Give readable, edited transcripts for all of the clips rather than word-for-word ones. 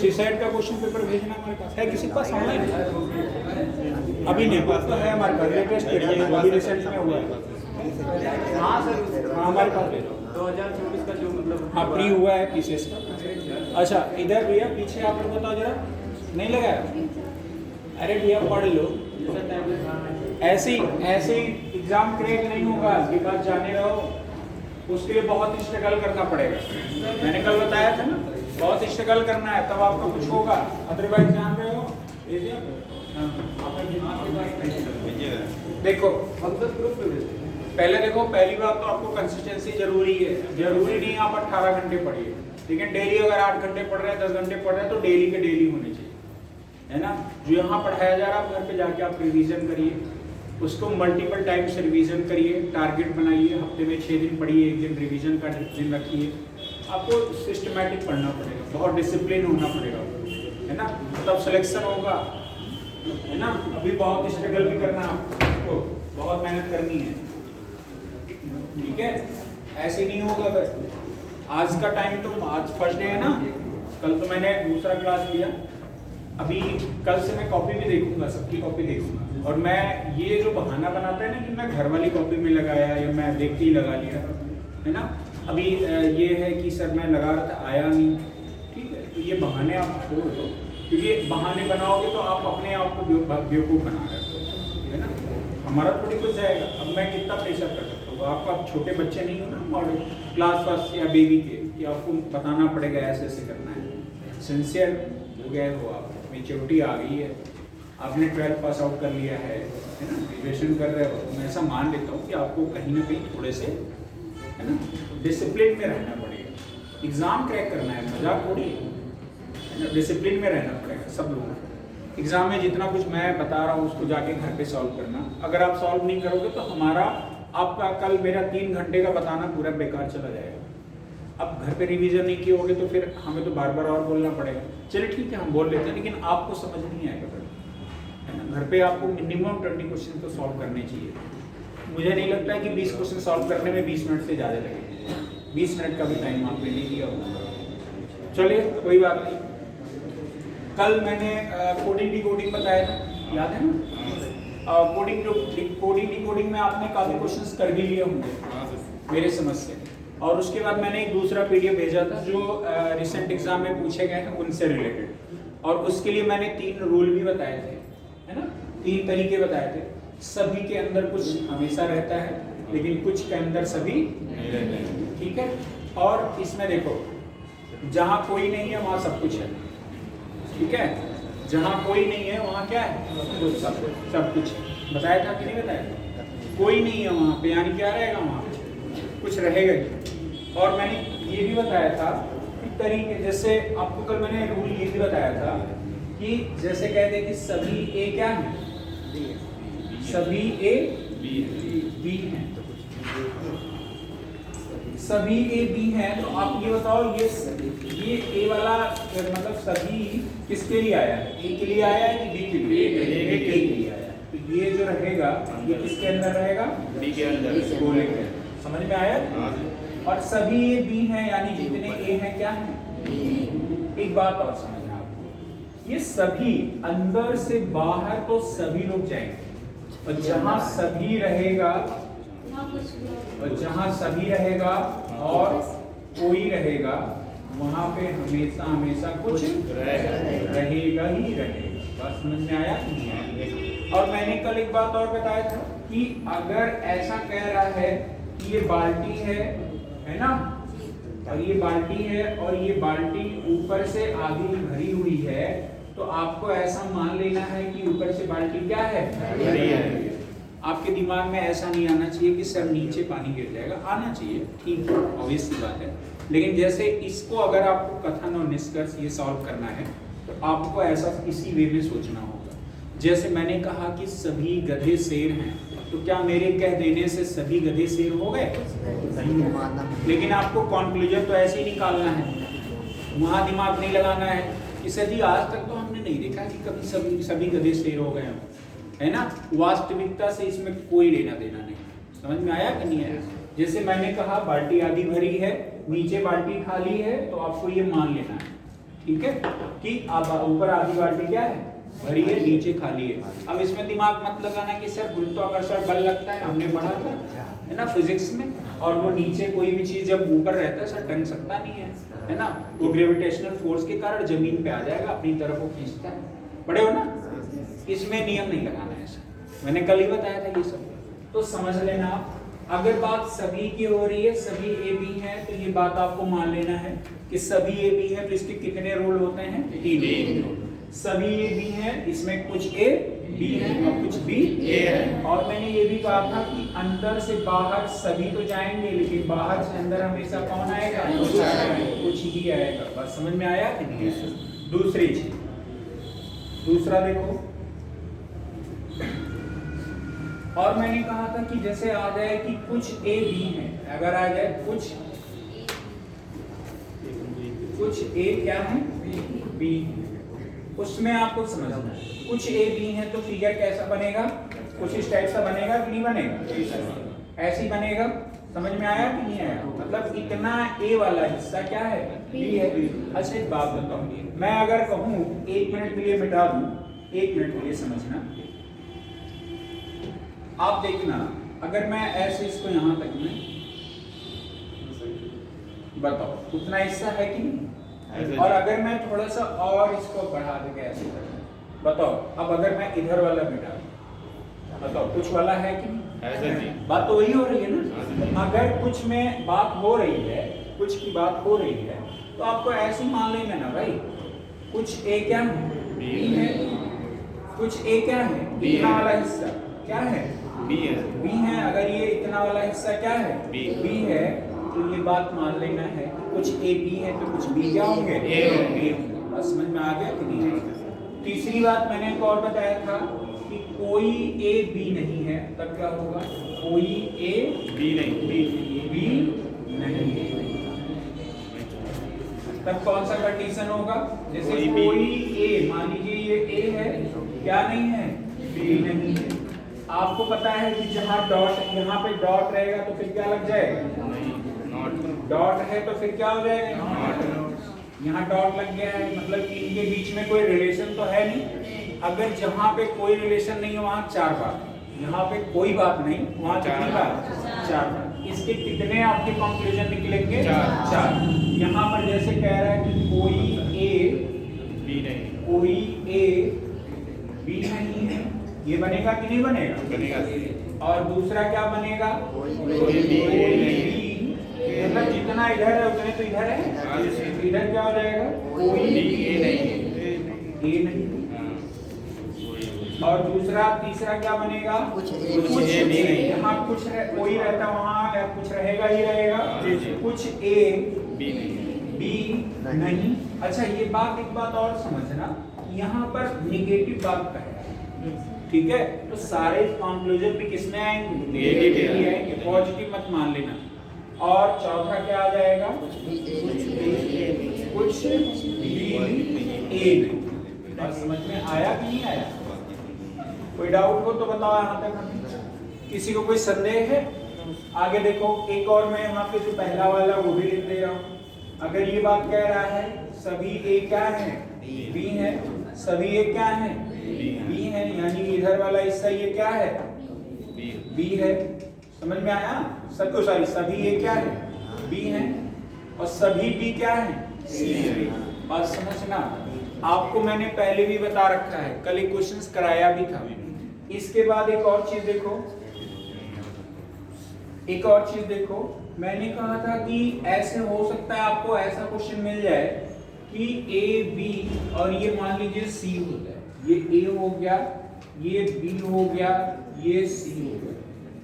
Seaside का question paper भेजना हमारे पास है, किसी के पास ऑनलाइन? अभी नहीं, पास तो है हमारे पास, लेटेस्ट अभी रिसेंट में हुआ है। हाँ सर, हाँ हमारे पास भेजो। 2024 का जो मतलब हाँ प्री हुआ है पीसीएस का। अच्छा इधर भैया पीछे आप लोग बताओ जरा, नहीं लगाया? अरे भैया पढ़ लो, ऐसे ही एग्जाम क्रैक नहीं होगा, इसके बाद जाने रहो, उसके लिए बहुत स्ट्रगल करना पड़ेगा। मैंने कल बताया था ना, बहुत स्ट्रगल करना है तब आपका कुछ होगा, अदरवाइज जान रहे हो। देखो पहले देखो, पहली बात तो आपको कंसिस्टेंसी जरूरी है। जरूरी नहीं आप 18 घंटे पढ़िए, लेकिन डेली अगर 8 घंटे पढ़ रहे हैं, 10 घंटे पढ़ रहे हैं, तो डेली के डेली होने चाहिए, है ना। जो यहाँ पढ़ाया जा रहा है घर पे जाके आप रिवीजन करिए, उसको मल्टीपल टाइम्स रिवीजन करिए, टारगेट बनाइए, हफ्ते में 6 दिन पढ़िए, 1 दिन रिवीजन का दिन रखिए। आपको सिस्टमैटिक पढ़ना पड़ेगा, बहुत डिसिप्लिन होना पड़ेगा, है ना, तब सिलेक्शन होगा, है ना। अभी बहुत स्ट्रगल भी करना है आपको, बहुत मेहनत करनी है, ठीक है। ऐसे नहीं होगा बस। आज का टाइम तो, आज फर्स्ट डे है ना, कल तो मैंने दूसरा क्लास लिया, अभी कल से मैं कॉपी भी देखूंगा, सबकी कॉपी देखूंगा। और मैं ये जो बहाना बनाता है ना कि मैं घर वाली कॉपी में लगाया या मैं देख के ही लगा लिया, है ना। अभी ये है कि सर मैं लगा रहा था आया नहीं, ठीक है, तो ये बहाने आप छोड़ दो, क्योंकि बहाने बनाओगे तो आप अपने आप को बेवकूफ़ बना रहे हो, है ना। हमारा थोड़ी कुछ जाएगा। अब मैं कितना प्रेशर कर सकता हूँ, आप छोटे बच्चे नहीं हो ना, मॉडल क्लास फर्स्ट या बेबी के, कि आपको बताना पड़ेगा ऐसे ऐसे करना है। सिंसियर हो गए हो आप, मेच्योरिटी आ गई है, आपने 12th पास आउट कर लिया है ना, ग्रेजुएशन कर रहे हो, तो मैं ऐसा मान लेता हूँ कि आपको कहीं ना कहीं थोड़े से, है ना, डिसिप्लिन में रहना पड़ेगा। एग्ज़ाम क्रैक करना है, मजाक थोड़ी है, डिसिप्लिन में रहना पड़ेगा सब लोगों को। एग्ज़ाम में जितना कुछ मैं बता रहा हूँ उसको जाके घर पे सॉल्व करना। अगर आप सॉल्व नहीं करोगे तो हमारा, आपका कल मेरा 3 घंटे का बताना पूरा बेकार चला जाएगा। अब घर पे रिवीजन नहीं किए होगे तो फिर हमें तो बार बार और बोलना पड़ेगा। चलिए ठीक है, हम बोल लेते हैं, लेकिन आपको समझ नहीं आएगा फिर, है ना। घर पे आपको मिनिमम 20 क्वेश्चन तो सॉल्व करने चाहिए। मुझे नहीं लगता है कि 20 क्वेश्चन सॉल्व करने में 20 मिनट से ज़्यादा लगेगा, 20 मिनट का भी टाइम आपने नहीं दिया होगा। चलिए कोई बात नहीं। कल मैंने कोडिंग डिकोडिंग बताया था, याद है ना। कोडिंग डिकोडिंग में आपने काफ़ी क्वेश्चंस कर भी लिए होंगे मेरे समझ से। और उसके बाद मैंने एक दूसरा पीडीएफ भेजा था जो रिसेंट एग्जाम में पूछे गए हैं उनसे रिलेटेड, और उसके लिए मैंने 3 रूल भी बताए थे, है ना, 3 तरीके बताए थे। सभी के अंदर कुछ हमेशा रहता है, लेकिन कुछ के अंदर सभी नहीं रहते हैं, ठीक है। और इसमें देखो, जहाँ कोई नहीं है वहाँ सब कुछ है, ठीक है। जहाँ कोई नहीं है वहाँ क्या है, सब कुछ। बताया था कि नहीं बताया था? कोई नहीं है वहाँ पे, यानी क्या रहेगा वहाँ पे, कुछ रहेगा ही। और मैंने ये भी बताया था कि तरीके, जैसे आपको कल मैंने रूल ये भी बताया था कि जैसे कहते कि सभी ए क्या है, सभी ए बी है, सभी ए बी है। तो आप ये बताओ, ये ए वाला मतलब सभी किसके लिए आया है, ए के लिए आया है कि बी के लिए? ए के लिए आया है। तो ये जो रहेगा ये किसके अंदर रहेगा, बी के अंदर, इस गोले के। समझ में आया? और सभी ये बी हैं, यानी जितने ए हैं क्या हैं। एक बात और समझना आपको, ये सभी अंदर से बाहर तो सभी लोग जाएंगे, और जहां सभी रहेगा, और जहां सभी रहेगा और कोई रहेगा, वहां पे हमेशा हमेशा कुछ रहेगा ही रहेगा। बात समझ में आया? और मैंने कल एक बात और बताया था कि अगर ऐसा कह रहा है कि ये बाल्टी है ना, और ये बाल्टी है और ये बाल्टी ऊपर से आधी भरी हुई है, तो आपको ऐसा मान लेना है कि ऊपर से बाल्टी क्या है, भरी है। आपके दिमाग में ऐसा नहीं आना चाहिए कि सर नीचे पानी गिर जाएगा, आना चाहिए, ठीक है, ऑब्वियस सी बात है। लेकिन जैसे इसको अगर आपको कथन और निष्कर्ष ये सॉल्व करना है तो आपको ऐसा इसी वे में सोचना होगा। जैसे मैंने कहा कि सभी गधे शेर हैं, तो क्या मेरे कह देने से सभी गधे शेर हो गए? नहीं। लेकिन आपको कॉन्क्लूजन तो ऐसे ही निकालना है, वहाँ दिमाग नहीं लगाना है कि सर जी आज तक तो हमने नहीं देखा कि कभी सभी गधे शेर हो गए, है ना। वास्तविकता से इसमें कोई लेना देना नहीं। समझ में आया कि नहीं आया? जैसे मैंने कहा बाल्टी आधी भरी है, नीचे बाल्टी खाली है, तो आपको ये मान लेना है ठीक है, कि अब ऊपर आधी बाल्टी क्या है, भरी है, नीचे खाली है। अब इसमें दिमाग मत लगाना कि सर गुरुत्वाकर्षण बल लगता है, हमने पढ़ा था है ना फिजिक्स में, और वो नीचे कोई भी चीज जब ऊपर रहता है सर टंग सकता नहीं है ना, वो ग्रेविटेशनल फोर्स के कारण जमीन पे आ जाएगा, अपनी तरफ वो खींचता है, पढ़े हो ना। इसमें नियम नहीं लगाना है सर, मैंने कल ही बताया था ये सब, तो समझ लेना आप। अगर बात सभी की हो रही है, सभी ए बी है, तो ये बात आपको मान लेना है कि सभी ए बी है, तो इसके कितने रूल होते हैं, 3 सभी ए बी है, इसमें कुछ ए बी है और कुछ बी ए है। और मैंने ये भी कहा था कि अंदर से बाहर सभी तो जाएंगे, लेकिन बाहर से अंदर हमेशा कौन आएगा, कुछ ही आएगा। बस समझ में आया कि नहीं? दूसरी चीज, दूसरा देखो, और मैंने कहा था कि जैसे आ जाए कि कुछ ए बी है, अगर आ जाए कुछ ए क्या है, बी, उसमें आपको समझना है कुछ ए बी है तो फिगर कैसा बनेगा, कुछ इस टाइप सा बनेगा कि नहीं बनेगा, ऐसे ही बनेगा। समझ में आया कि नहीं आया? मतलब इतना ए वाला हिस्सा क्या है, बी है। अच्छा एक बात बताओ, मैं अगर कहूँ 1 मिनट के लिए मिटा दूं, 1 मिनट के लिए समझना, आप देखना, अगर मैं ऐसे इसको यहां तक में, बताओ उतना हिस्सा है कि नहीं? और अगर मैं थोड़ा सा और इसको बढ़ा देगा ऐसे करके, बताओ अब अगर मैं इधर वाला मिटा दूं, बताओ कुछ वाला है कि नहीं? बात तो वही हो रही है ना। अगर कुछ में बात हो रही है, कुछ की बात हो रही है, तो आपको ऐसे ही मान लेना ना भाई, कुछ ए क्या है, बी है, कुछ ए क्या है, इतना वाला हिस्सा क्या है, बी है। अगर ये इतना वाला हिस्सा क्या है, बी है, तो ये बात मान लेना है कुछ ए बी है तो कुछ बी क्या होंगे, ए होंगे। बस समझ में आ गया कि नहीं? तीसरी बात मैंने एक और बताया था कि कोई ए बी नहीं है, तब क्या होगा, कोई ए बी नहीं, तब कौन सा कंडीशन होगा, जैसे कोई ए, मान लीजिए ये ए है, क्या नहीं है, बी नहीं है। आपको पता है कि जहां डॉट, यहाँ पे डॉट रहेगा तो फिर क्या लग जाएगा, डॉट है तो फिर क्या हो जाएगा, यहाँ डॉट लग गया है, मतलब इनके बीच में कोई रिलेशन तो है नहीं। अगर जहाँ पे कोई रिलेशन नहीं है वहाँ 4 बात, यहाँ पे कोई बात नहीं, वहाँ कितनी बात, 4 बात। इसके कितने आपके कंक्लूजन निकलेंगे, 4। यहाँ पर जैसे कह रहा है कि कोई ए बी नहीं, कोई ए बी नहीं है, ये बनेगा कि नहीं बनेगा? और दूसरा क्या बनेगा, कोई बी, मतलब जितना इधर है उतने तो इधर है, इधर क्या हो जाएगा, कोई ए नहीं। और दूसरा, तीसरा क्या बनेगा, कुछ ए नहीं, यहाँ कुछ कोई रहता वहाँ कुछ रहेगा ही रहेगा, कुछ ए बी नहीं। अच्छा ये बात, एक बात और समझना, यहाँ पर निगेटिव बात का है, ठीक है, तो सारे कंक्लूजन भी किसमें आएंगे, नेगेटिव ही आएंगे, पॉजिटिव मत मान लेना। और चौथा क्या आ जाएगा, कुछ बी ए नहीं। बात समझ में आया कि नहीं आया? कोई डाउट हो तो बताओ यहाँ तक हमें, किसी को कोई संदेह है? आगे देखो, एक और मैं यहाँ पे जो पहला वाला वो भी लिख दे रहा हूँ। अगर ये बात कह रहा है सभी ए क्या है, बी है, सभी ए क्या है, बी है, यानी इधर वाला हिस्सा ये क्या है, बी है। समझ में आया? सबको सॉरी, सभी ए क्या है, बी है, और सभी बी क्या है, सी है। बात समझना, आपको मैंने पहले भी बता रखा है, कल एक क्वेश्चंस कराया भी था। इसके बाद एक और चीज देखो, एक और चीज देखो, मैंने कहा था कि ऐसे हो सकता है आपको ऐसा क्वेश्चन मिल जाए कि ए बी और ये मान लीजिए सी होता है, ये ए हो गया, ये बी हो गया, ये सी हो गया।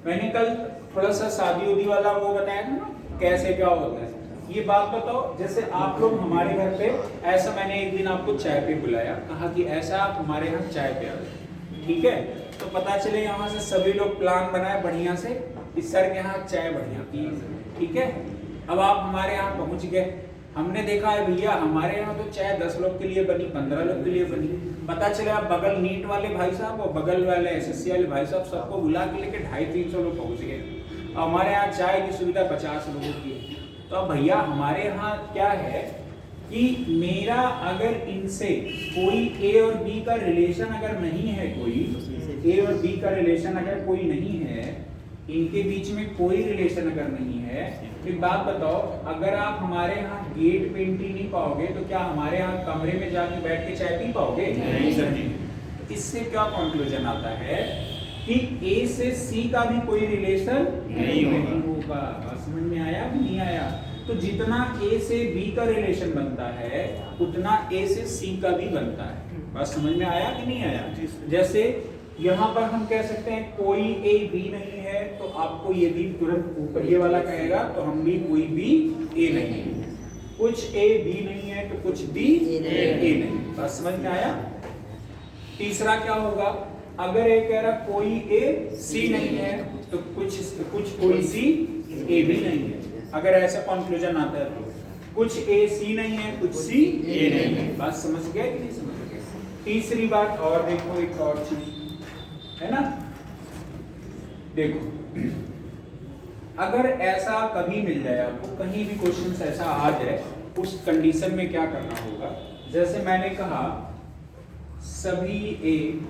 मैंने कल थोड़ा सा शादी उदी वाला वो बताया था ना, कैसे क्या होता है। ये बात बताओ, जैसे आप लोग हमारे घर पे, ऐसा मैंने एक दिन आपको चाय पे बुलाया, कहा कि ऐसा आप हमारे यहाँ चाय पे आओ, ठीक है, तो पता चले यहाँ से सभी लोग प्लान बनाए बढ़िया से, इस सर के यहाँ चाय बढ़िया पी, ठीक है। अब आप हमारे यहाँ पहुँच गए, हमने देखा है भैया हमारे यहाँ तो चाय 10 लोग के लिए बनी, 15 लोग के लिए बनी। पता चले आप बगल नीट वाले भाई साहब और बगल वाले एसएससी वाले भाई साहब सबको बुला के लेके 250-300 लोग पहुँच गए। हमारे यहाँ चाय की सुविधा 50 लोगों की है। तो अब भैया हमारे यहाँ क्या है कि मेरा अगर इनसे कोई ए और बी का रिलेशन अगर नहीं है, कोई ए और बी का रिलेशन अगर कोई नहीं है, इनके बीच में कोई रिलेशन अगर नहीं है, तो एक बात बताओ, अगर आप हमारे यहाँ गेट पे एंट्री नहीं पाओगे तो क्या हमारे यहाँ कमरे में जाके बैठ के चाय पी पाओगे? नहीं सर जी। इससे क्या कंक्लूजन आता है कि ए से सी का भी कोई रिलेशन नहीं होगा। बात समझ में आया कि नहीं आया? तो जितना ए से बी का रिलेशन बनता है उतना ए से सी का भी बनता है। बात समझ में आया कि नहीं आया? जैसे यहाँ पर हम कह सकते हैं कोई ए बी नहीं है, तो आपको ये भी तुरंत ऊपर ये वाला कहेगा, तो हम भी कोई बी ए नहीं है। कुछ ए बी नहीं है तो कुछ बी ए नहीं। बात समझ में आया? तीसरा क्या होगा, अगर ए कह रहा कोई ए सी नहीं है तो कुछ कोई सी ए भी नहीं है। अगर ऐसा कंक्लूजन आता है तो कुछ ए सी नहीं है, कुछ सी ए नहीं है। बात समझ गए कि नहीं समझ गए? तीसरी बात और देखो, एक और चीज है ना, देखो अगर ऐसा कभी मिल जाए आपको, कहीं भी क्वेश्चन ऐसा आ जाए, उस कंडीशन में क्या करना होगा? जैसे मैंने कहा सभी ए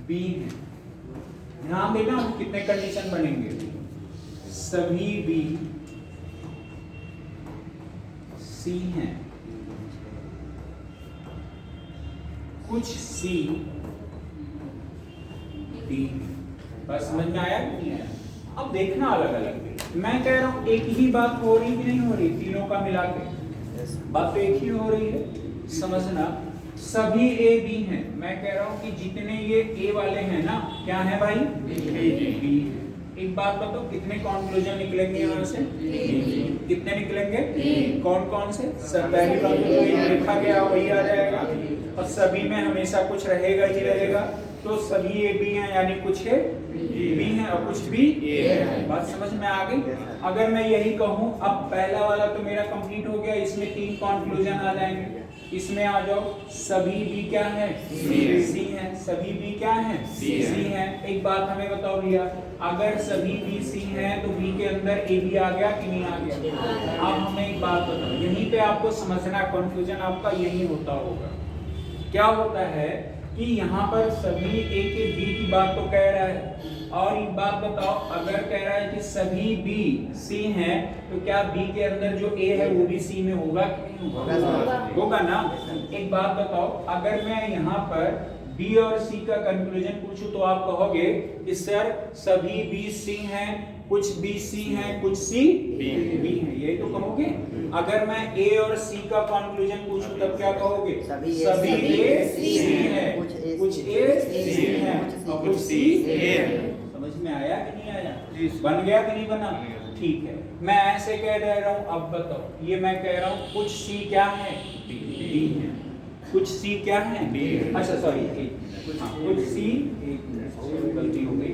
बी हैं, ध्यान देना कितने कंडीशन बनेंगे। सभी बी सी हैं, कुछ सी डी। बस समझ में आया कि नहीं आया? अब देखना अलग अलग, मैं कह रहा हूं एक ही बात हो रही कि नहीं हो रही, तीनों का मिला के बात तो एक ही हो रही है। समझना, सभी ए बी हैं, मैं कह रहा हूं कि जितने ये ए वाले हैं ना, क्या है भाई? बी। एक बात बताओ, कितने कंक्लूजन निकलेंगे यहाँ से? कितने निकलेंगे? कौन कौन से? सब पहली बात तो ये लिखा गया वही आ जाएगा, और सभी में हमेशा कुछ रहेगा ही रहेगा, तो सभी ए बी हैं यानी कुछ ए बी हैं और कुछ भी ए है। बात समझ में आ गई? अगर मैं यही कहूं, अब पहला वाला तो मेरा कंप्लीट हो गया, इसमें 3 कंक्लूजन आ जाएंगे। इसमें आ जाओ, सभी बी क्या है? सी है। सभी बी क्या है? सी है। एक बात हमें बताओ भैया, अगर सभी बी सी हैं तो बी के अंदर ए बी आ गया कि नहीं आ गया? अब हमें एक बात बताओ, यहीं पे आपको समझना, कंफ्यूजन आपका यही होता होगा। क्या होता है कि यहाँ पर सभी ए के बी की बात तो कह रहा है, और एक बात बताओ, अगर कह रहा है कि सभी बी सी हैं तो क्या बी के अंदर जो ए है वो भी सी में होगा कि नहीं होगा? होगा ना। एक बात बताओ, अगर मैं यहाँ पर बी और सी का कंक्लूजन पूछूं तो आप कहोगे कि सर सभी बी सी हैं, कुछ बी सी हैं, कुछ सी बी हैं, यही तो कहोगे। अगर मैं ए और सी का कंक्लूजन पूछूं तब क्या कहोगे? सभी ए सी हैं, कुछ ए सी हैं और कुछ सी ए हैं। समझ में आया कि नहीं आया? बन गया कि नहीं बना? ठीक है, मैं ऐसे कह रहा हूँ। अब बताओ, ये मैं कह रहा हूँ कुछ सी क्या है? बी है। कुछ सी क्या है? बी। अच्छा सॉरी, कुछ सी, गलती हो गई,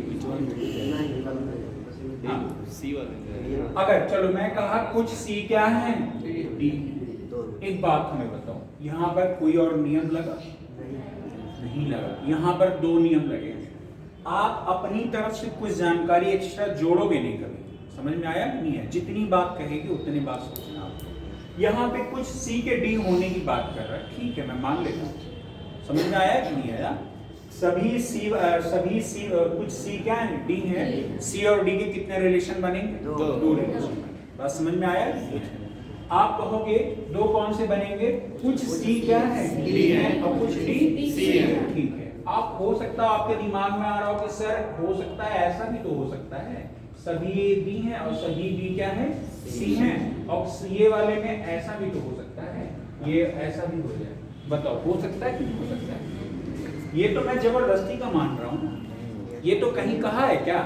सी वाले। अगर चलो मैं कहा कुछ सी क्या है? डी। एक बात हमें बताओ, यहाँ पर कोई और नियम लगा? नहीं लगा। यहाँ पर 2 नियम लगे। आप अपनी तरफ से कुछ जानकारी एक्स्ट्रा जोड़ोगे नहीं कभी। समझ में आया कि नहीं है? जितनी बात कहेगी उतनी बात सोचना आपको। यहाँ पे कुछ सी के डी होने की बात कर रहा है, ठीक है, मैं मान लेता हूँ। समझ में आया कि नहीं आया? सभी सी कुछ सी क्या है? डी है। सी और डी के कितने रिलेशन बनेंगे? 2 रिलेशन। बात समझ में आया? आप कहोगे 2 कौन से बनेंगे? कुछ सी क्या है? डी है और कुछ डी सी है। ठीक है, आप हो सकता है आपके दिमाग में आ रहा हो कि सर हो सकता है ऐसा भी तो हो सकता है, सभी ए बी हैं और सभी बी क्या है? सी हैं, और ये वाले में ऐसा भी तो हो सकता है, ये ऐसा भी हो जाए। बताओ, हो सकता है कि नहीं हो सकता है? ये तो मैं जबरदस्ती का मान रहा हूँ, ये तो कहीं कहा है क्या?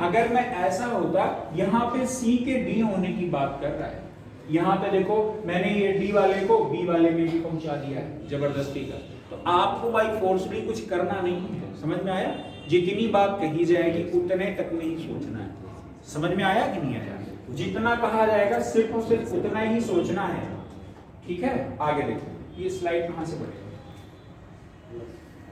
अगर मैं ऐसा होता, यहाँ पे सी के डी होने की बात कर रहा है, यहाँ पे देखो मैंने ये डी वाले को बी वाले में भी पहुंचा दिया है जबरदस्ती का। तो आपको बाई फोर्सली कुछ करना नहीं है। समझ में आया? जितनी बात कही जाएगी उतने तक में ही सोचना है। समझ में आया कि नहीं आया? जितना कहा जाएगा सिर्फ और सिर्फ उतना ही सोचना है। ठीक है, आगे देखो, ये स्लाइड कहाँ से बढ़ेगा?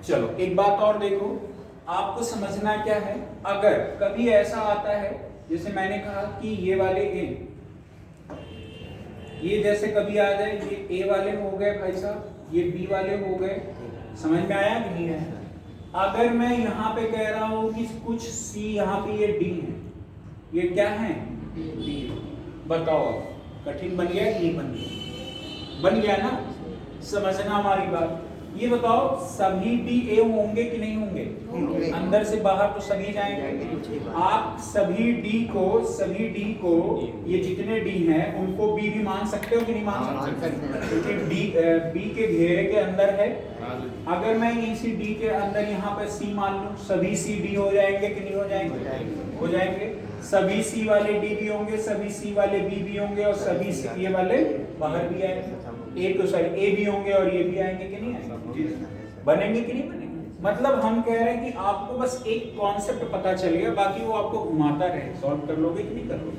चलो एक बात और देखो, आपको समझना क्या है, अगर कभी ऐसा आता है, जैसे मैंने कहा कि ये वाले ए ये जैसे कभी आ जाए, ये ए वाले हो गए भाई साहब, ये बी वाले हो गए, समझ में आया कि नहीं आया? अगर मैं यहाँ पे कह रहा हूँ कि कुछ सी, यहाँ पे ये डी है, ये क्या है? डी। बताओ कठिन बन गया कि नहीं बन गया? बन गया ना? समझना हमारी बात। ये बताओ सभी डी ए होंगे कि नहीं होंगे? अंदर से बाहर तो सभी जाएंगे। आप सभी डी को ये जितने डी हैं उनको बी भी मान सकते हो कि नहीं मान सकते? क्योंकि डी बी के घेरे के अंदर है। अगर मैं इसी डी के अंदर यहाँ पर सी मान लूं, सभी सी डी हो जाएंगे कि नहीं हो जाएंगे? हो जाएंगे। सभी सी वाले डी भी होंगे, सभी सी वाले बी भी होंगे और सभी सी ए वाले बाहर भी आएंगे। ए भी होंगे और ये भी आएंगे कि नहीं आएंगे? बनेंगे कि नहीं बनेंगे? मतलब हम कह रहे हैं कि आपको बस एक कॉन्सेप्ट पता चल गया, बाकी वो आपको घुमाता रहे, सॉल्व कर लोगे कि नहीं कर लोगे?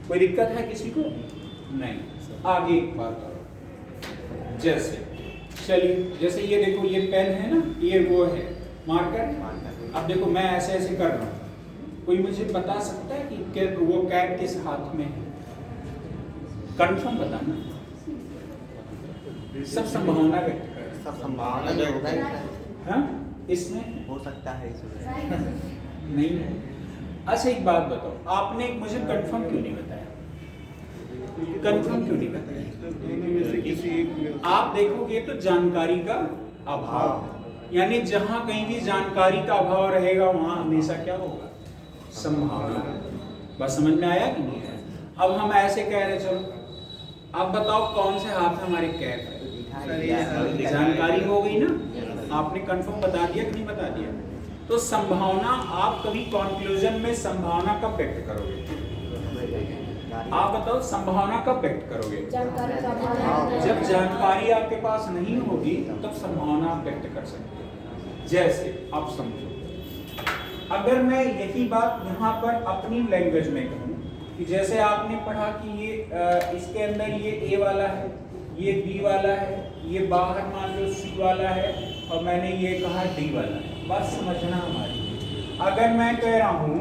कोई दिक्कत है किसी को? नहीं। आगे एक बात और, जैसे चलिए, जैसे ये देखो, ये पेन है ना, ये वो है मार्कर। अब देखो मैं ऐसे ऐसे कर रहा हूँ, कोई मुझे बता सकता है कि वो कैप किस हाथ में है? कंफर्म बताना। सब संभावना व्यक्त कर, सब संभावना हाँ? इसमें हो सकता है, इसमें नहीं है। अच्छा एक बात बताओ, आपने मुझे कंफर्म क्यों नहीं बताया? कंफर्म क्यों नहीं बताया? आप देखोगे तो जानकारी का अभाव, यानी जहां कहीं भी जानकारी का अभाव रहेगा वहां हमेशा क्या होगा? संभावना। बस समझ में आया कि नहीं आया? अब हम ऐसे कह रहे, चलो अब बताओ कौन से हाथ हमारे कैप है? जानकारी हो गई ना? आपने कंफर्म बता दिया कि नहीं बता दिया? तो संभावना, आप कभी कंक्लूजन में संभावना कब व्यक्त करोगे? आप बताओ संभावना कब व्यक्त करोगे? जब जानकारी आपके पास नहीं होगी तब संभावना आप व्यक्त कर सकते हो। जैसे आप समझो, अगर मैं यही बात यहाँ पर अपनी लैंग्वेज में कहूँ कि जैसे आपने पढ़ा कि ये इसके अंदर ये ए वाला है, ये बी वाला है, ये बाहर मान लो सी वाला है और मैंने ये कहा डी वाला है। बात समझना हमारी। अगर मैं कह रहा हूँ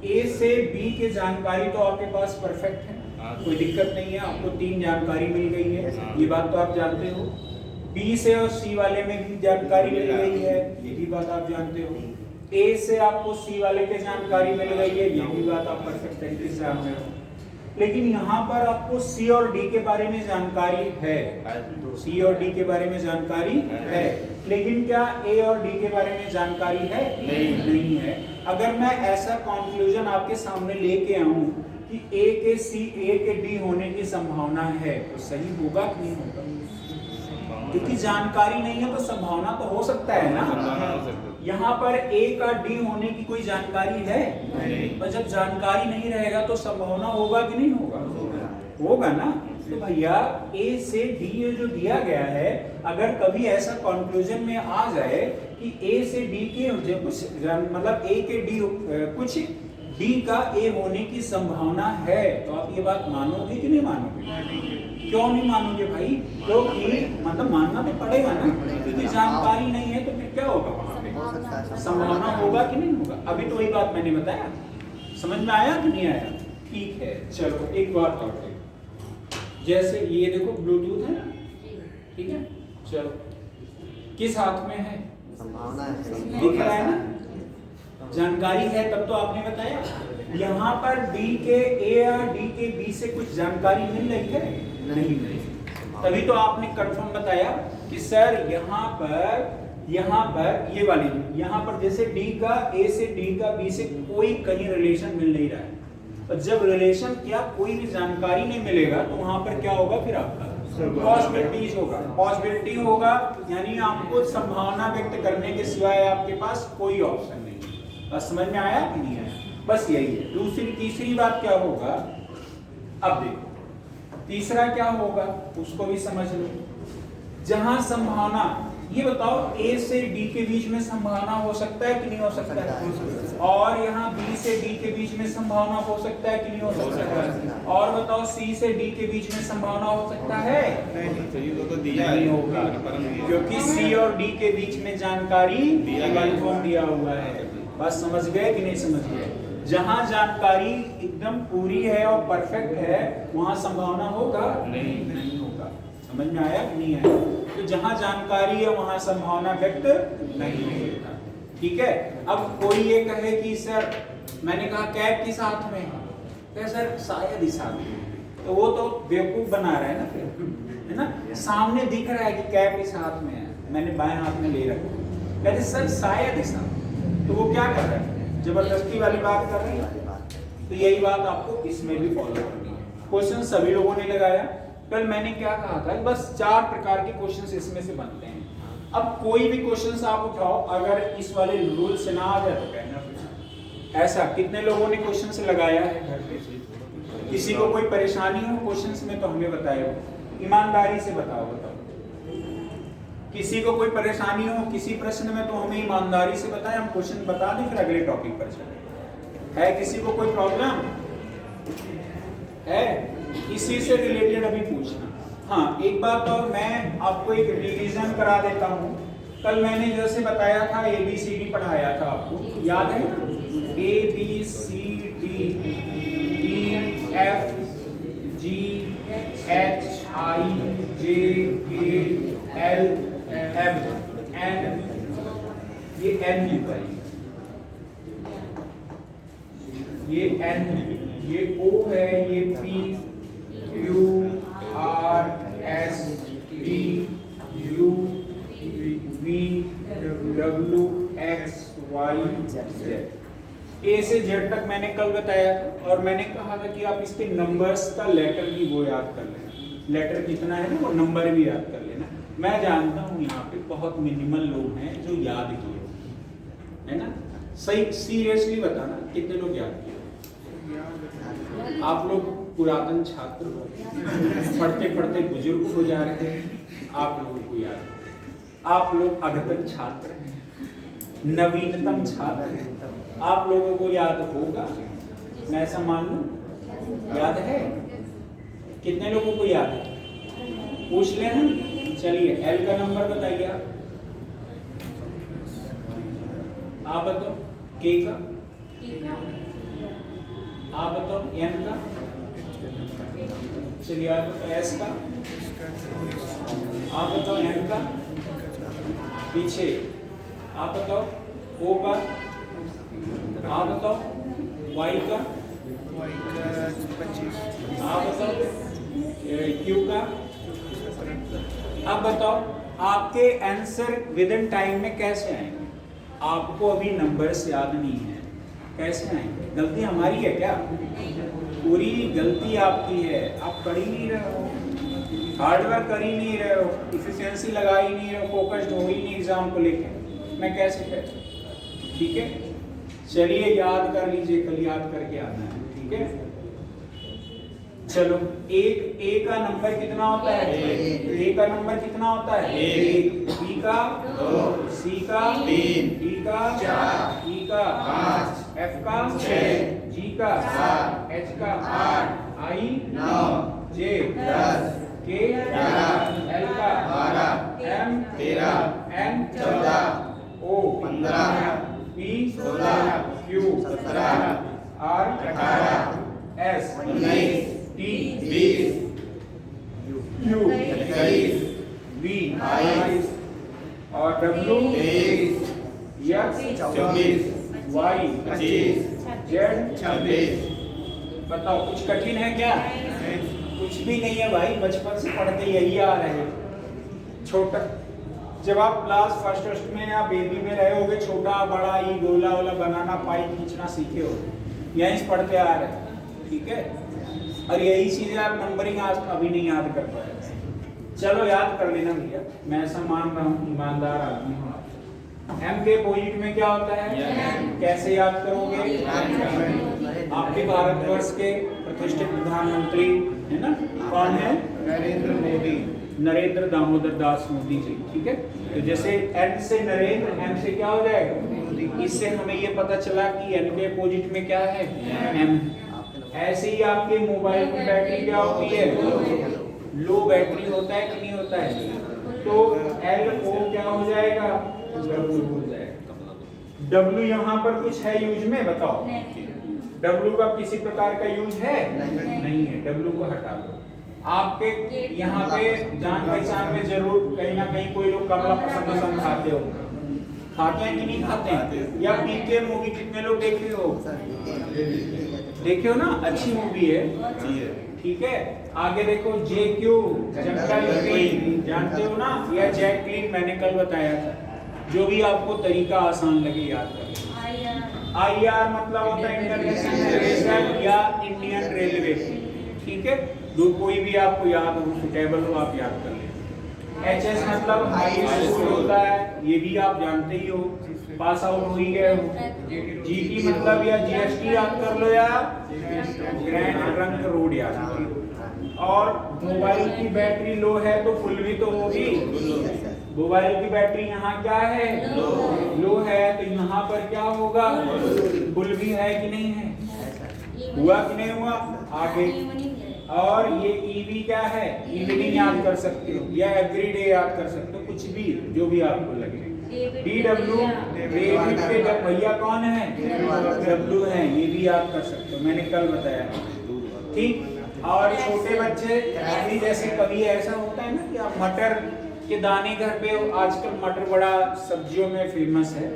ए से बी की जानकारी तो आपके पास परफेक्ट है, कोई दिक्कत नहीं है, आपको 3 जानकारी मिल गई है, ये बात तो आप जानते हो। बी से और सी वाले में भी जानकारी मिल गई है, ये भी बात आप जानते हो। ए से आपको सी वाले की जानकारी मिल गई है, ये भी बात आप परफेक्ट तरीके से जानते हो। लेकिन यहाँ पर आपको सी और डी के बारे में जानकारी है, सी और डी के बारे में जानकारी है, लेकिन क्या ए और डी के बारे में जानकारी है? नहीं है। अगर मैं ऐसा कंक्लूजन आपके सामने लेके आऊं कि ए के सी, ए के डी होने की संभावना है, तो सही होगा कि नहीं होगा? क्योंकि जानकारी नहीं है तो संभावना तो हो सकता है ना। यहाँ पर ए का डी होने की कोई जानकारी है नहीं। और जब जानकारी नहीं रहेगा तो संभावना होगा कि नहीं होगा? होगा ना। तो भैया ए से डी जो दिया गया है, अगर कभी ऐसा कंक्लूजन में आ जाए कि ए से डी के कुछ मतलब ए के डी कुछ डी का ए होने की संभावना है, तो आप ये बात मानोगे कि नहीं मानोगे? क्यों नहीं मानोगे भाई? क्योंकि मतलब मानना तो पड़ेगा ना, क्योंकि जानकारी नहीं है तो फिर क्या होगा वहां पे? संभावना होगा कि नहीं होगा? अभी तो वही बात मैंने बताया, समझ में आया कि नहीं आया? ठीक है, चलो एक बात और देखो, जैसे ये देखो ब्लूटूथ है, ठीक है, चलो किस हाथ में है? संभावना है, दिख रहा है ना? जानकारी है तब तो आपने बताया। यहाँ पर डी के ए या डी के बी से कुछ जानकारी मिल रही है? नहीं मिल रही। तभी तो आपने कंफर्म बताया कि सर यहाँ पर ये वाली, यहाँ पर जैसे डी का ए से, डी का बी से कोई कहीं रिलेशन मिल नहीं रहा है। और जब रिलेशन क्या कोई भी जानकारी नहीं मिलेगा तो वहां पर क्या होगा? फिर आपका पॉसिबिलिटीज होगा, पॉसिबिलिटी होगा, यानी आपको संभावना व्यक्त करने के सिवाय आपके पास कोई ऑप्शन नहीं। बस समझ में आया कि नहीं आया? बस यही है। तीसरी बात क्या होगा? अब देखो तीसरा क्या होगा, उसको भी समझ लो। जहां संभावना, ये बताओ ए से डी के बीच में संभावना हो सकता है कि नहीं हो सकता है? और यहाँ बी से डी के बीच में संभावना हो सकता है कि नहीं हो सकता है? और बताओ सी से डी के बीच में संभावना हो सकता है? नहीं होगा, क्योंकि सी और डी के बीच में जानकारी कंफर्म दिया हुआ है। बस समझ गए कि नहीं समझ गए? जहां जानकारी एकदम पूरी है और परफेक्ट है वहां संभावना होगा नहीं होगा। समझ में आया कि नहीं आया? तो जहां जानकारी है वहां संभावना व्यक्त नहीं होगा। ठीक है। अब कोई ये कहे कि सर मैंने कहा कैप किस हाथ में है, सर शायद इस हाथ में, तो वो तो बेवकूफ बना रहा है ना फिर, है ना? सामने दिख रहा है कि कैप इस हाथ में है, मैंने बाएं हाथ में ले रखा, कहते सर शायद इस हाथ, तो वो क्या कर रहा है? जबरदस्ती वाली बात कर रहे हैं। तो यही बात आपको इसमें भी फॉलो करनी है। क्वेश्चन सभी लोगों ने लगाया। कल मैंने क्या कहा था, बस 4 प्रकार के क्वेश्चंस इसमें से बनते हैं। अब कोई भी क्वेश्चंस आप उठाओ, अगर इस वाले रूल से ना आ जाए तो कहना फिर। ऐसा कितने लोगों ने क्वेश्चंस लगाया है घर पे? किसी को कोई परेशानी हो क्वेश्चंस में तो हमें बताओ, ईमानदारी से बताओ। किसी को कोई परेशानी हो किसी प्रश्न में तो हमें ईमानदारी से बताएं, हम क्वेश्चन बता दें, फिर अगले टॉपिक पर चलें। है किसी को कोई प्रॉब्लम है? इसी से रिलेटेड अभी पूछना। हाँ, एक बात और मैं आपको एक रिवीजन करा देता हूँ। कल मैंने जैसे बताया था ABCD पढ़ाया था, आपको याद है? ABCD EF G H I J K L M N, ये N लिखा है, ये N, ये O है, ये P Q R S T U V W X Y Z। A से Z तक मैंने कल बताया था, और मैंने कहा था कि आप इसके नंबर्स का लेटर भी वो याद कर लेना। लेटर कितना है ना, वो नंबर भी याद कर लेना। मैं जानता हूँ यहाँ पे बहुत मिनिमल लोग हैं जो याद किए, है ना? सही सीरियसली बताना, कितने लोग याद किए? आप लोग पुरातन छात्र हो, पढ़ते पढ़ते बुजुर्ग हो जा रहे हैं, आप लोगों को याद, आप लोग अद्यतन छात्र हैं, नवीनतम छात्र हैं, आप लोगों को याद होगा, मैं ऐसा मान लूं। याद है? कितने लोगों को याद है? पूछ लेना। चलिए L का नंबर बताइए आप बताओ। K का आप बताओ। M का? चलिए आप बताओ। S का आप बताओ। N का पीछे आप बताओ। O का आप बताओ। Y का आप बताओ। Q का अब बताओ। आपके आंसर विद इन टाइम में कैसे आएंगे? आपको अभी नंबर्स याद नहीं है, कैसे आएंगे? गलती हमारी है क्या? पूरी गलती आपकी है। आप पढ़ ही नहीं रहे हो, हार्डवर्क कर ही नहीं रहे हो, इफिशिएंसी लगा ही नहीं रहे हो, फोकस्ड हो ही नहीं एग्जाम को लेकर। मैं कैसे कहता? ठीक है, चलिए याद कर लीजिए, कल याद करके आना है। ठीक है, चलो। A का नंबर कितना होता है? A का नंबर कितना होता है? 1। B का 2, C का 3, D का 4, E का 5, F का 6, G का 7, H का 8, I 9, J 10, K 11, L का 12, M 13, N 14, O 15, P 16, Q 17, R 18, S 19, T 20, Q 21, V 22 और W 23, X 24, Y 25, Z 26। बताओ कुछ कठिन है क्या? कुछ भी नहीं है भाई, बचपन से पढ़ते यही आ रहे हैं। छोटा जब आप क्लास फर्स्ट में या बेबी में रहे होगे, छोटा बड़ा ई गोला वाला बनाना पाई खींचना सीखे हो, यहीं से पढ़ते आ रहे हैं। ठीक है, और यही चीजें आप नंबरिंग आज अभी नहीं याद कर पाए। चलो याद कर लेना भैया, मैं ऐसा मान रहा हूँ, ईमानदार आदमी हूँ। M के अपोजिट में क्या होता है? कैसे याद करोगे? आपके भारतवर्ष के प्रतिष्ठित प्रधानमंत्री है ना, कौन है? नरेंद्र मोदी, नरेंद्र दामोदर दास मोदी जी। ठीक है, तो जैसे N से नरेंद्र, M से क्या हो जाएगा? इससे हमें ये पता चला कि N के अपोजिट में क्या है? M। ऐसे ही आपके मोबाइल की बैटरी क्या होती है? लो बैटरी होता है कि नहीं होता है? तो LO क्या हो जाएगा? W हो जाएगा। W यहाँ पर कुछ है यूज में, बताओ। W का किसी प्रकार का यूज है नहीं। नहीं है, W को हटा दो। आपके यहाँ पे जान पहचान में जरूर कहीं ना कहीं कोई लोग कमला पसंद खाते हो, खाते हैं कि नहीं खाते हैं? या पीके मूवी कितने लोग देखे हो? देखे हो ना, अच्छी मूवी है, ठीक है। आगे देखो JQ जंगल क्वीन, जानते हो ना, या जैकलीन मैंने कल बताया था। जो भी आपको तरीका आसान लगे याद कर लो। IR मतलब होता है इंटरनेशनल रिलेशन या इंडियन रेलवे, ठीक है। दो कोई भी आपको याद हो, सुटेबल हो, आप याद कर लें। HS मतलब हाई स्कूल होता है, ये भी आप जानते ही हो, पास आउट हो ही गए हो। GT मतलब या GST याद कर लो, या ग्रैंड ट्रंक रोड याद कर लो। और मोबाइल की बैटरी लो है तो फुल भी तो होगी। मोबाइल की बैटरी यहाँ क्या है? लो है, तो यहाँ पर क्या होगा? फुल भी है कि नहीं है? हुआ कि नहीं हुआ? आगे। और ये EV क्या है? इवनिंग याद कर सकते हो या एवरीडे याद कर सकते हो, कुछ भी जो भी आपको लगे। DW डेविड के भैया कौन है? W है, ये भी याद कर सकते हो, मैंने कल बताया, ठीक। और छोटे बच्चे अभी जैसे कभी ऐसा होता है ना कि आप मटर के दाने घर पे, आजकल मटर बड़ा सब्जियों में फेमस है।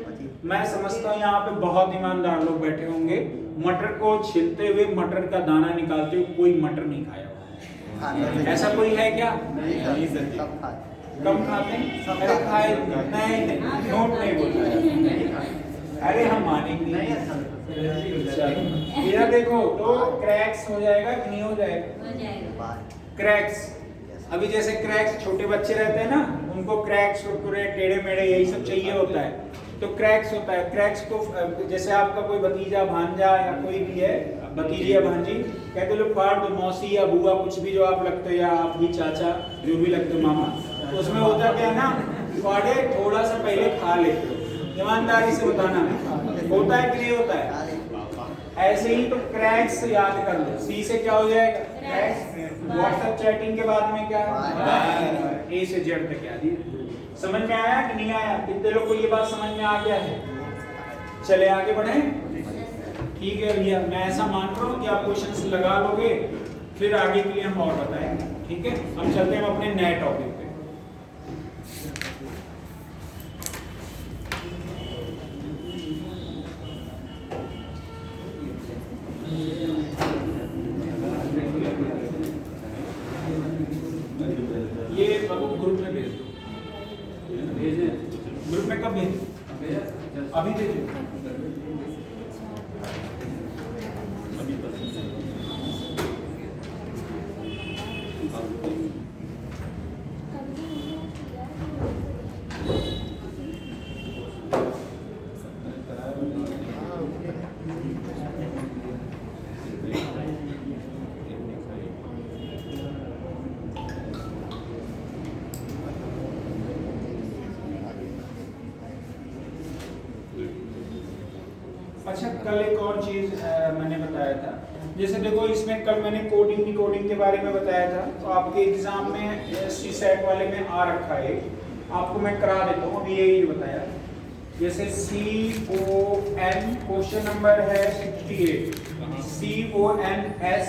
मैं समझता हूँ यहाँ पे बहुत ईमानदार लोग बैठे होंगे, मटर को छीलते हुए मटर का दाना निकालते हुए कोई मटर नहीं खाया होगा। ऐसा कोई है क्या? कम खाते हैं? अरे खाए नहीं, नोट नहीं बोलता है। अरे हम मानेंगे। इधर देखो, तो क्रैक्स हो जाएगा कि नहीं हो जाएगा? क्रैक्स, अभी जैसे क्रैक्स छोटे बच्चे रहते हैं ना, उनको क्रैक्स कुरकुरे टेढ़े मेढ़े यही सब चाहिए होता है, तो क्रैक्स होता है। क्रैक्स को जैसे आपका कोई भतीजा भांजा या कोई भी है, भतीजी या भांजी, कहते लोग फाड़ दो, मौसी या बुआ कुछ भी जो आप लगते हो, या आप भी चाचा जो भी लगते हो, मामा, तो उसमें होता क्या है ना, फाड़े थोड़ा सा पहले खा लेते हो। ईमानदारी से बताना, होता है कि नहीं होता है? ऐसे ही तो क्रैक्स याद कर लो, C से क्या हो जाएगा? क्रैक्स। व्हाट्सएप चैटिंग के बाद में क्या है? A से Z तक क्या दिया? समझ में आया कि नहीं आया? कितने लोग को ये बात समझ में आ गया है? चले आगे बढ़े, ठीक है भैया। मैं ऐसा मान रहा हूँ कि आप क्वेश्चंस लगा लोगे, फिर आगे के लिए हम और बताएंगे, ठीक है। हम चलते हैं अपने नए टॉपिक पे। ये ग्रुप में भेज दो, भेजे ग्रुप में, कब भेज? अभी दे दो। अच्छा, कल एक और चीज मैंने बताया था, जैसे देखो इसमें कल मैंने कोडिंग के बारे में बताया था, तो आपके एग्जाम में CSAT वाले में आ रखा है, आपको मैं करा देता हूँ। अभी यही बताया, जैसे CON क्वेश्चन नंबर है 68, CONS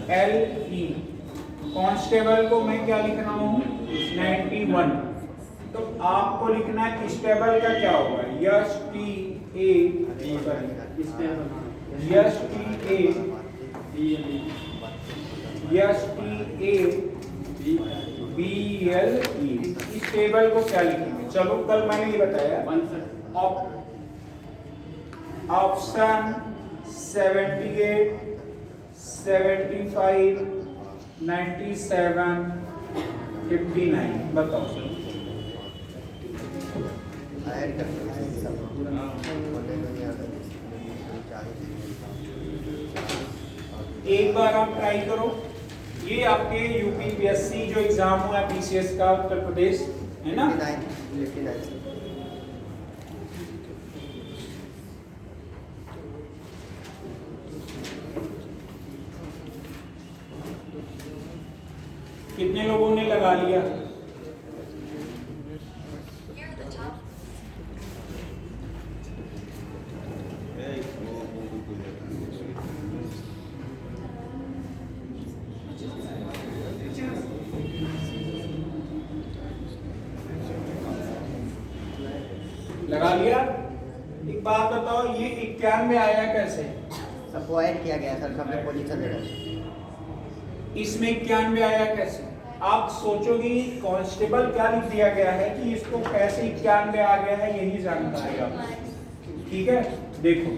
TABLE, कांस्टेबल को मैं क्या लिख रहा हूँ? 91। तो आपको लिखना है इस टेबल का क्या होगा? STABLE, इस टेबल को क्या लिखेंगे? चलो, कल मैंने ये बताया, ऑप्शन 78, 75, 97, 59, बताओ। एक बार आप ट्राई करो, ये आपके UPPSC जो एग्जाम हुआ PCS का उत्तर प्रदेश है ना, कितने लोगों ने लगा लिया? लगा लिया। एक बात बताओ, ये 91 आया कैसे? सबको ऐड किया गया सर, सबने पोजीशन दे रहे। इसमें 91 आया कैसे? आप सोचोगे कांस्टेबल क्या लिख दिया गया है कि इसको कैसे 91 आ गया है, यही जानकारी आप। ठीक है, देखो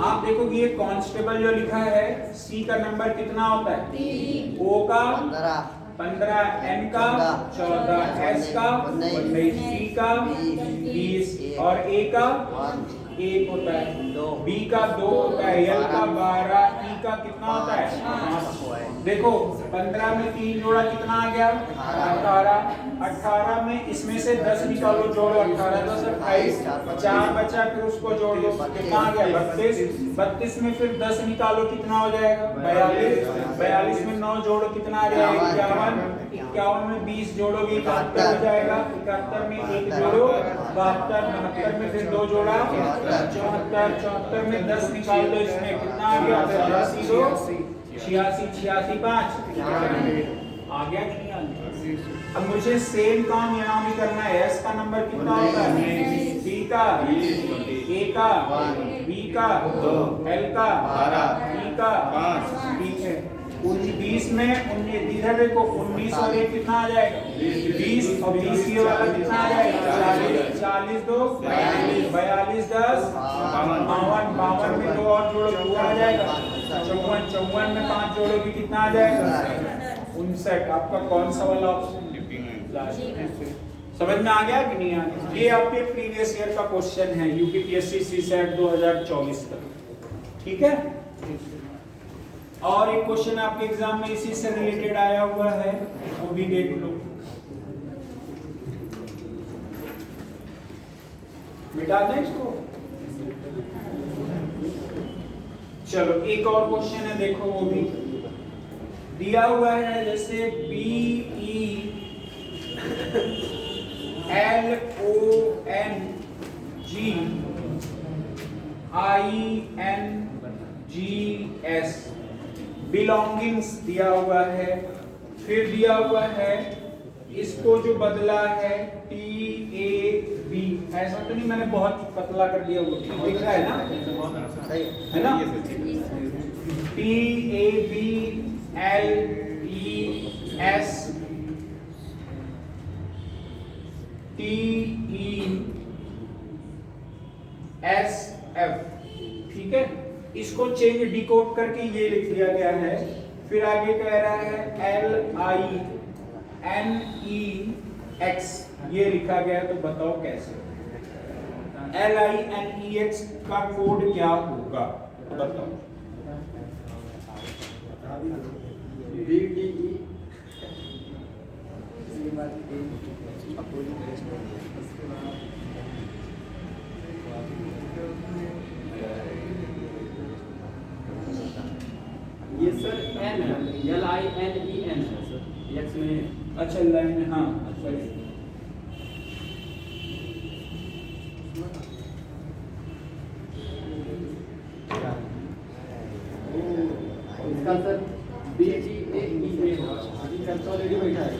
आप देखोगे ये कांस्टेबल जो लिखा है, सी का नंबर कितना होता है? ओ का 15, एन का 14, एस का 19, सी का 20 और ए का 1 होता है, बी का 2 होता है, एल का 12, ई का कितना होता है? 5। देखो 15 में 3 जोड़ा कितना आ गया? 18। 18 में इसमें से 10 निकालो, जोड़ो, 18 10 28, 4 बचा, फिर उसको जोड़ दो, कितना आ गया? 32। 32 में फिर 10 निकालो, कितना हो जाएगा? 42। 42 में 9 जोड़ो, कितना आ जाएगा? 51। 51 में 20 जोड़ोगे 71 हो जाएगा। 71 में 1 जोड़ो 72। 72 में फिर 2 जोड़ा 74। 74 में 10 निकाल दो, इसमें कितना आ गया? 86 2 86, 86 5 आ गया कि नहीं आ गया? अब मुझे सेम काम यहाँ भी करना है। एस का नंबर कितना होगा? बी का, ए का, बी का, एल का, ई का 5। ठीक है, 20 में 19, इधर देखो 19 और 1 कितना आ जाएगा? 20 और 20 ये वाला कितना आ जाएगा? 40। 40 2 42, 10 52। 52 में 2 और जोड़ो, पूरा आ जाएगा 54। 54 में 5 जोड़ोगे, कितना आ जाएगा? 59। आपका कौन सा वाला ऑप्शन? समझ में आ गया कि नहीं आ गया? ये आपके प्रीवियस ईयर का क्वेश्चन है, यूपीपीएससी सीसेट 2024 का। ठीक है, और एक क्वेश्चन आपके एग्जाम में इसी से रिलेटेड आया हुआ है, वो भी देख लो। मिटा दें इसको। चलो एक और क्वेश्चन है, देखो वो भी दिया हुआ है, जैसे BE LONGINGS बिलोंगिंग्स दिया हुआ है। फिर दिया हुआ है, इसको जो बदला है TAB, ऐसा तो नहीं मैंने बहुत पतला कर दिया, वो ठीक दिख रहा है ना? है ना? TAB LES TESF। ठीक है, इसको चेंज डिकोड करके ये लिख दिया गया है। फिर आगे कह रहा है LINEX, ये लिखा गया है, तो बताओ कैसे? LINEX का कोड क्या होगा, बताओ? ये सर N है, LINEN है सर, X में। अच्छा लाइन, हाँ सही। इसका सर BTAEA ऑलरेडी बैठा है।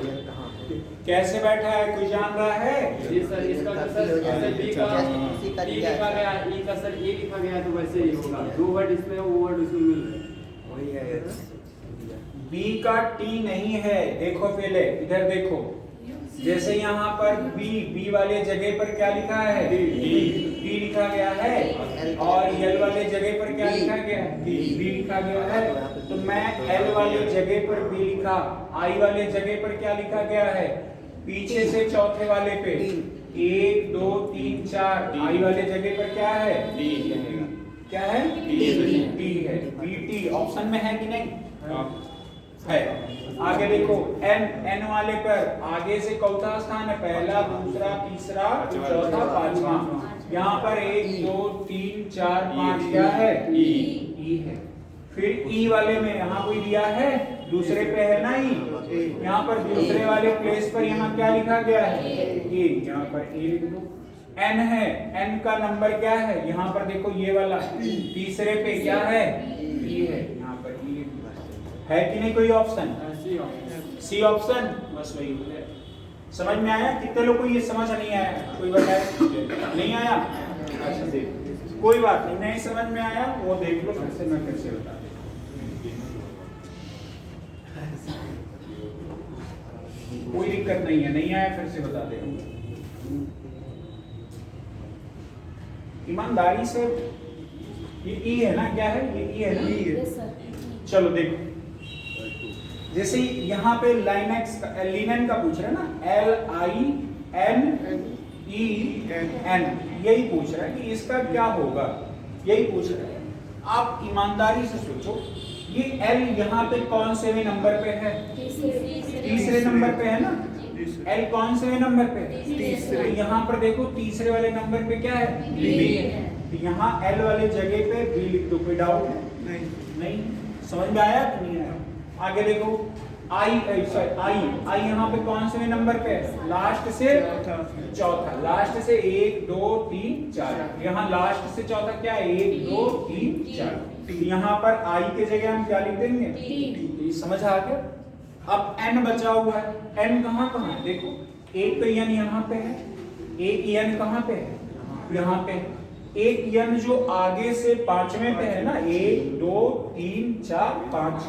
कैसे बैठा है, कोई जान रहा है? जी सर, इसका तो सर B का T लिखा गया, E का सर A लिखा गया, तो वैसे ही होगा। 2 वर्ड इसमें, वो वर्ड उसमें मिल रहे हैं। वही है। B का T नहीं है, देखो पहले इधर देखो, जैसे यहाँ पर B वाले जगह पर क्या लिखा है? D लिखा गया है, और L वाले जगह पर क्या लिखा गया है? D लिखा गया है। तो मैं L वाले जगह पर B लिखा, I वाले जगह पर क्या लिखा गया है? पीछे से चौथे वाले पे 1 2 3 4, I वाले जगह पर क्या है? क्या है? D है। BT ऑप्शन में है कि नहीं? है। आगे देखो N वाले पर आगे से चौथा स्थान है, पहला, दूसरा, तीसरा, चौथा, पांचवा। यहाँ पर 1 2 3 4 5 क्या है? E है। फिर E वाले में यहाँ कोई दिया है, दूसरे पे है ना E, यहाँ पर दूसरे वाले प्लेस पर यहाँ क्या लिखा गया है? A, यहाँ पर A लिख दो। N है, N का नंबर क्या है? यहाँ पर देखो ये वाला, तीसरे पे क्या है? E है, यहाँ पर E है कि नहीं? कोई ऑप्शन? सी ऑप्शन, बस वही हो गया। समझ में आया? कितने लोग को ये समझ नहीं आया? कोई बताए? नहीं आया? अच्छा देख, कोई बात नहीं, नहीं समझ में आया वो देख लो, फिर से मैं फिर से बता देता हूं। कोई दिक्कत नहीं है, नहीं आया फिर से बता दे। ईमानदारी से, ये ई है ना, क्या है ये? ई है ना? Yes sir. चलो देखो, जैसे यहाँ पे लाइनेक्स का, लिनन का पूछ रहा है ना, LINEN, यही पूछ रहा है कि इसका क्या होगा, यही पूछ रहा है। आप ईमानदारी से सोचो, ये L यहाँ पे कौन से नंबर पे है? तीसरे नंबर पे है ना? L कौन से नंबर पे है? तीसरे। यहाँ पर देखो तीसरे वाले नंबर पे क्या है? B। यहाँ L वाले जगह पे B लिख दो, कोई डाउट है? नहीं। समझ में आया कि नहीं आया? आगे देखो, I यहाँ पे कौन से नंबर पे है? लास्ट से चौथा, लास्ट से 1 2 3 4, यहाँ लास्ट से चौथा क्या है? 1 2 3 4। यहाँ पर I के जगह हम क्या लिख देंगे? T। समझ आ गया? अब N बचा हुआ है, N कहाँ है? देखो, एक तो N यहाँ पे है, एक N कहाँ पे है? यहाँ पे। एक N जो आगे से पांचवें पे है ना, 1 2 3 4 5,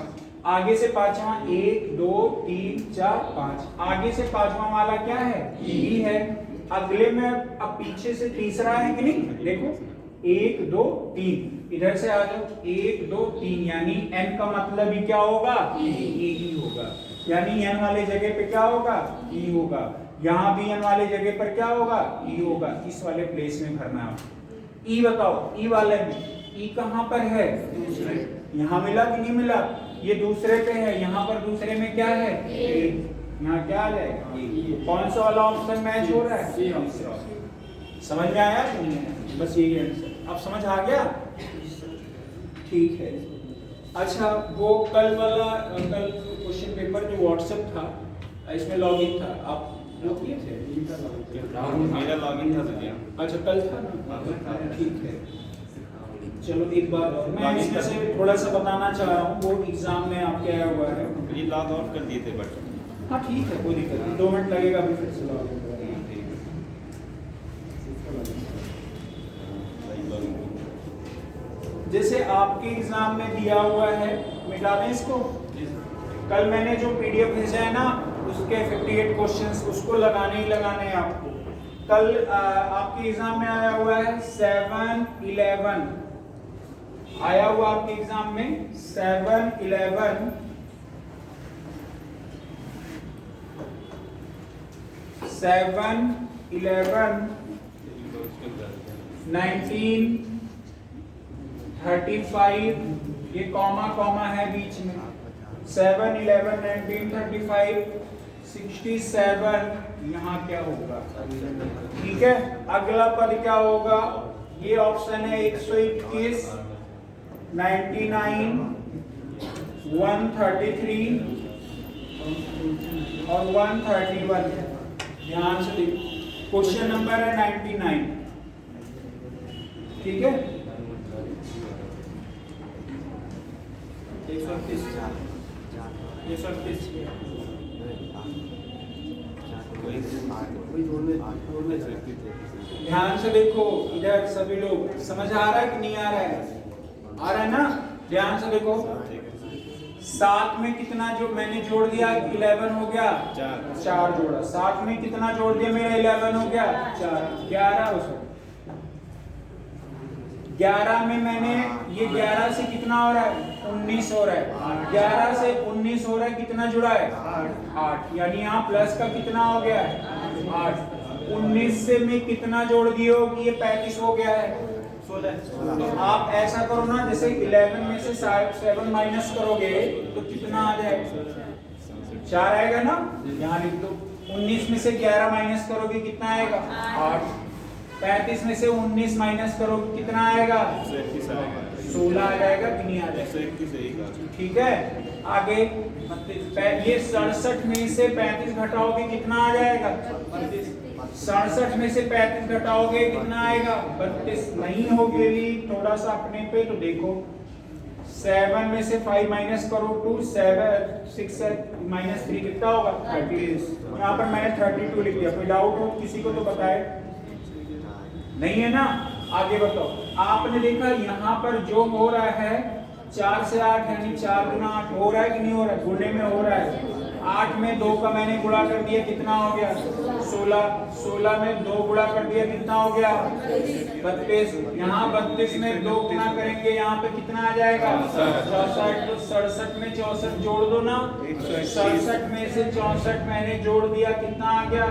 आगे से पांचवा 1 2 3 4 5, आगे से पांचवा वाला क्या है? E है। अगले में अब पीछे से तीसरा है कि नहीं? देखो 1 2 3, इधर से आ जाओ, 1 2 3, यानी N का मतलब ही क्या होगा? E ही होगा। यानी N वाले जगह पे क्या होगा? E होगा। यहाँ भी N वाले जगह पर क्या होगा? E होगा। इस वाले प्लेस में भरना है। E बताओ, E वाले में E कहाँ पर है? दूसरे। यहाँ मिला कि नहीं मिला? ये दूसरे पे है, यहाँ पर दूसरे में क्या है? यहाँ क्या आ जाएगा? कौन सा वाला ऑप्शन मैच हो रहा है? समझ में आया? बस यही आंसर। अब समझ आ गया? ठीक है। अच्छा, वो कल वाला, कल क्वेश्चन पेपर जो व्हाट्सएप था, इसमें लॉगिन था, आप लोग किए थे? मेरा लॉगिन था भैया। अच्छा कल था ना? ठीक है। चलो एक बार और मैं इसमें से थोड़ा सा बताना चाह रहा हूँ, वो एग्जाम में आपके आया हुआ है। ये लॉग आउट कर दिए थे बट। हाँ ठीक है, कोई दिक्कत नहीं, 2 मिनट लगेगा, अभी फिर से लॉग इन करेंगे। जैसे आपके एग्जाम में दिया हुआ है, मिटा दें इसको। कल मैंने जो PDF भेजा है ना, उसके 58 क्वेश्चंस, उसको लगाने ही लगाने हैं आपको। कल आपके एग्जाम में आया हुआ है 7 11, आया हुआ आपके एग्जाम में 7 11 7 11 1935, ये कॉमा कॉमा है बीच में, 7 11 1935 67, यहाँ क्या होगा? ठीक है। अगला पद क्या होगा? ये ऑप्शन है 121 99 133 और 131। ध्यान से देखो, क्वेश्चन नंबर है 99। ठीक है, 138 ध्यान से देखो, इधर सभी लोग समझ आ रहा है कि नहीं आ रहा है? आ रहा है ना? ध्यान से देखो, 7 में कितना जो मैंने जोड़ दिया? 11 हो गया, 4 जोड़ा। 7 में कितना जोड़ दिया मेरा? 11 हो गया, 4 11 उसमें 11 में मैंने ये 11 से कितना हो रहा है? 19 हो रहा है। 11 से 19 हो रहा है, कितना जुड़ा है? 8। यानी यहाँ प्लस का कितना हो गया है? 8। 19 से मैं कितना जोड़ दिए हो कि ये 35 हो गया है? 16। तो आप ऐसा करो ना, जैसे 11 में से 7 माइनस करोगे तो कितना आ जाएगा? 4 आएगा ना? यहाँ लिख दो। 19 में से 11 माइनस करोगे कितना आएगा? 8। 35 में से 19 माइनस करोगे कितना आएगा? 16 आ जाएगा कि नहीं आ जाएगा? ठीक है। आगे ये 67 में से 35 घटाओगे कितना आ जाएगा? 67 में से 35 घटाओगे कितना आएगा? 32। नहीं हो गई थोड़ा सा अपने पे तो देखो, 7 में से 5 माइनस करो 2, 7 6 माइनस 3 कितना होगा 30। यहाँ पर मैंने 32 लिख दिया। कोई डाउट हो किसी को तो बताए? नहीं है ना? आगे बताओ। आपने देखा यहाँ पर जो हो रहा है 4 से 8 यानी 4 गुना 8 हो रहा है कि नहीं हो रहा है? गुणे में हो रहा है। 8 में 2 का मैंने गुणा कर दिया, कितना हो गया 16। 16 में 2 गुणा कर दिया, कितना हो गया 32। यहाँ 32 में 2 गुणा करेंगे, यहाँ पे कितना आ जाएगा 64। तो 67 में 64 जोड़ दो ना। 67 में से 64 मैंने जोड़ दिया, कितना आ गया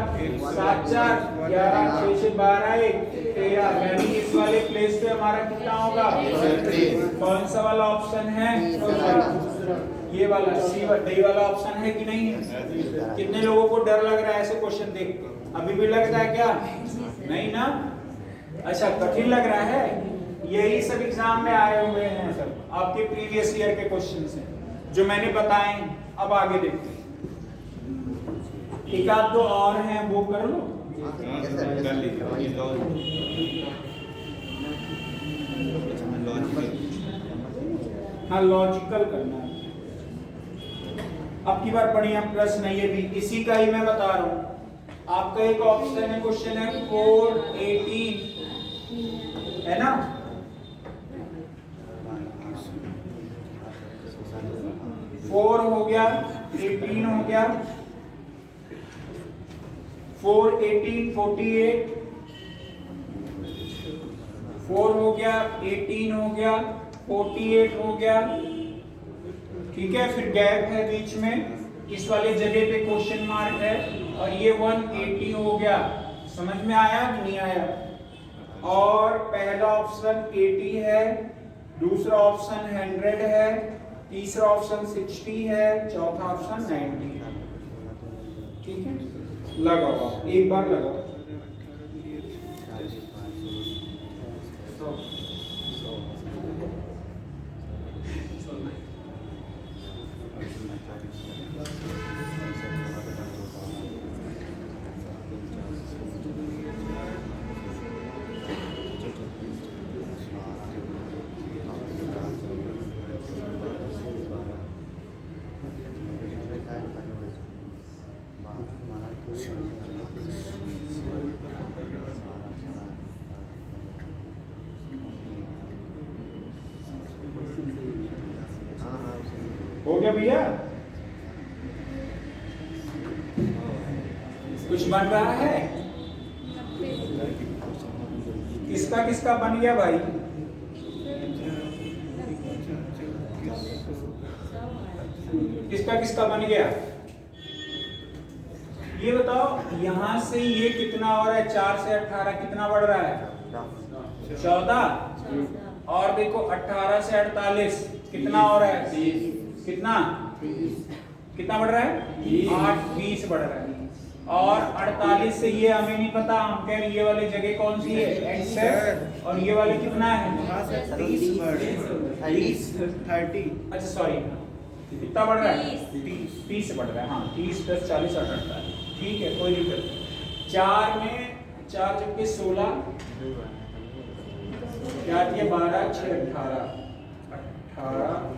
7 4 11 6 से 12 1 13। यानी इस वाले प्लेस पे हमारा कितना होगा? कौन सा वाला ऑप्शन है? ये वाला सी वाला ऑप्शन है कि नहीं है? कितने लोगों को डर लग रहा है ऐसे क्वेश्चन देख के? अभी भी लगता है क्या? नहीं ना? अच्छा, कठिन लग रहा है। यही सब एग्जाम में आए हुए हैं, सब आपके प्रीवियस ईयर के क्वेश्चंस हैं जो मैंने बताए। अब आगे देखते हैं। एक आध दो और हैं, वो कर लो। कर लीजिए। हाँ, लॉजिकल करना है। अब की बार बढ़िया प्रश्न है ये भी, इसी का ही मैं बता रहा हूं। आपका एक ऑप्शन है, क्वेश्चन है 4 18 है ना? फोर हो गया, 18 हो गया, 4 18 48, 4 हो गया, 18 हो गया, 48 हो गया। ठीक है, फिर गैप है बीच में, इस वाले जगह पे क्वेश्चन मार्क है, और ये 180 हो गया। समझ में आया कि नहीं आया? और पहला ऑप्शन 80 है, दूसरा ऑप्शन 100 है, तीसरा ऑप्शन 60 है, चौथा ऑप्शन 90 है। ठीक है, लगाओ, एक बार लगाओ। हो गया भैया? कुछ बन रहा है? किसका किसका बन गया भाई? किसका किसका बन गया? ये बताओ, यहां से ये कितना हो रहा है? 4 से 18 कितना बढ़ रहा है? 14। और देखो 18 से 48 कितना हो रहा है? कितना कितना बढ़ रहा है? 8 20 बढ़ रहा है। और 48 से ये हमें नहीं पता, हम कह रहे ये वाली जगह कौन सी है? x है। और ये वाली कितना है? 30। अच्छा सॉरी, कितना बढ़ रहा है? 30 बढ़ रहा है। हाँ, 30 + 40 = 48। ठीक है, कोई दिक्कत नहीं। 4 में 4 जबकि 16 क्या दिया? 12 6 18 18